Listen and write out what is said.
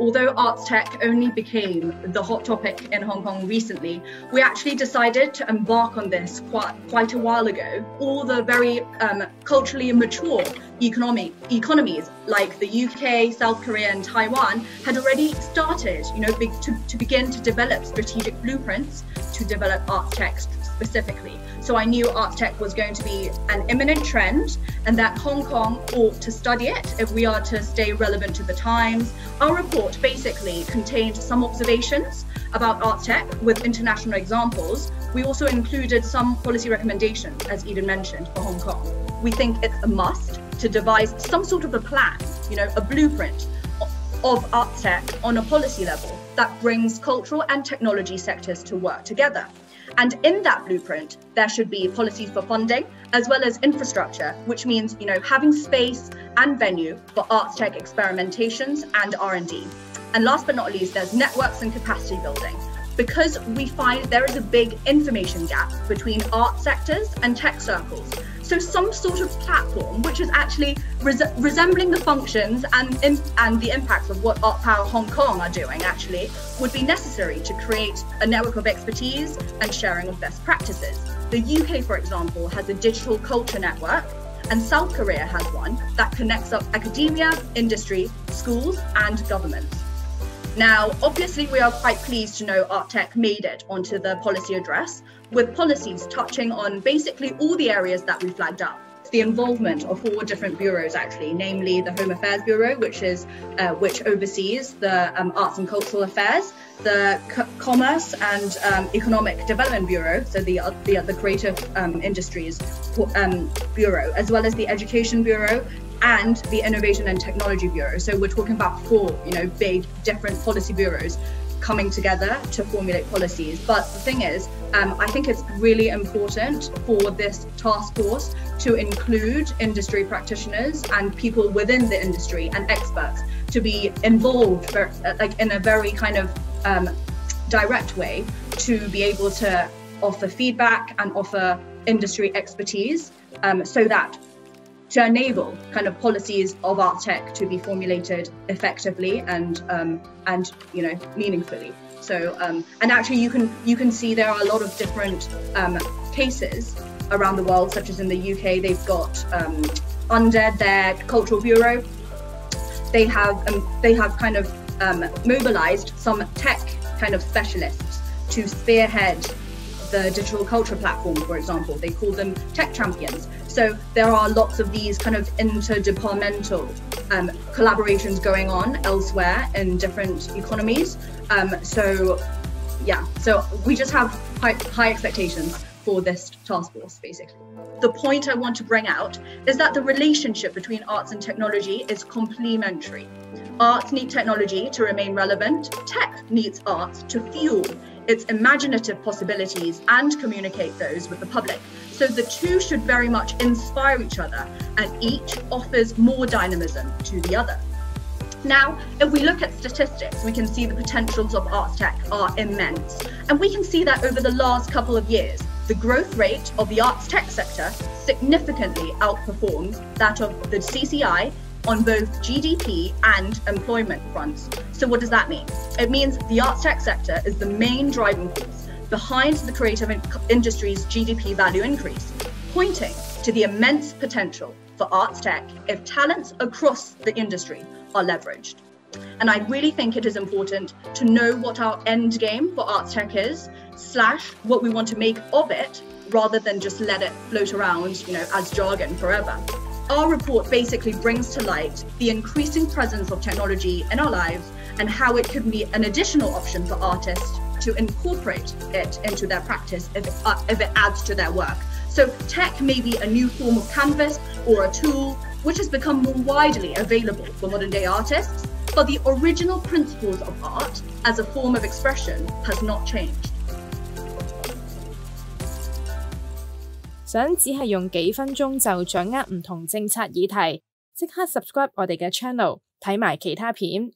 Although arts tech only became the hot topic in Hong Kong recently, we actually decided to embark on this quite a while ago. All the very culturally mature economies like the UK, South Korea and Taiwan had already started, to begin to develop strategic blueprints to develop arts tech specifically. So I knew arts tech was going to be an imminent trend and that Hong Kong ought to study it if we are to stay relevant to the times. Our report basically contained some observations about arts tech with international examples. We also included some policy recommendations, as Eden mentioned, for Hong Kong. We think it's a must to devise some sort of a plan, a blueprint of arts tech on a policy level that brings cultural and technology sectors to work together. And in that blueprint, there should be policies for funding as well as infrastructure, which means, having space and venue for arts tech experimentations and R&D. And last but not least, there's networks and capacity building. Because we find there is a big information gap between art sectors and tech circles. So some sort of platform, which is actually resembling the functions and the impacts of what Art Power Hong Kong are doing actually, would be necessary to create a network of expertise and sharing of best practices. The UK, for example, has a digital culture network, and South Korea has one that connects up academia, industry, schools, and governments. Now, obviously, we are quite pleased to know art tech made it onto the policy address, with policies touching on basically all the areas that we flagged up. The involvement of 4 different bureaus actually, namely the Home Affairs Bureau, which oversees the Arts and Cultural Affairs, the Commerce and Economic Development Bureau, so the Creative Industries Bureau, as well as the Education Bureau and the Innovation and Technology Bureau. So we're talking about 4, big different policy bureaus coming together to formulate policies. But the thing is, I think it's really important for this task force to include industry practitioners and people within the industry and experts to be involved in a very kind of direct way to be able to offer feedback and offer industry expertise so that to enable kind of policies of art tech to be formulated effectively and meaningfully. So and actually you can see there are a lot of different cases around the world, such as in the UK, they've got under their cultural bureau, they have kind of mobilized some tech kind of specialists to spearhead the digital culture platform, for example. They call them tech champions. So there are lots of these kind of interdepartmental collaborations going on elsewhere in different economies. So we just have high expectations for this task force, basically. The point I want to bring out is that the relationship between arts and technology is complementary. Arts need technology to remain relevant. Tech needs arts to fuel its imaginative possibilities and communicate those with the public. So the two should very much inspire each other, and each offers more dynamism to the other. Now, if we look at statistics, we can see the potentials of arts tech are immense. And we can see that over the last couple of years, the growth rate of the arts tech sector significantly outperforms that of the CCI on both GDP and employment fronts. So what does that mean? It means the arts tech sector is the main driving force behind the creative industry's GDP value increase, pointing to the immense potential for arts tech if talents across the industry are leveraged. And I really think it is important to know what our end game for arts tech is, / what we want to make of it, rather than just let it float around, as jargon forever. Our report basically brings to light the increasing presence of technology in our lives and how it can be an additional option for artists to incorporate it into their practice if it adds to their work. So tech may be a new form of canvas or a tool which has become more widely available for modern day artists, but the original principles of art as a form of expression has not changed. 想只係用幾分鐘就掌握唔同政策議題，即刻 subscribe 我哋嘅 channel， 睇埋其他片。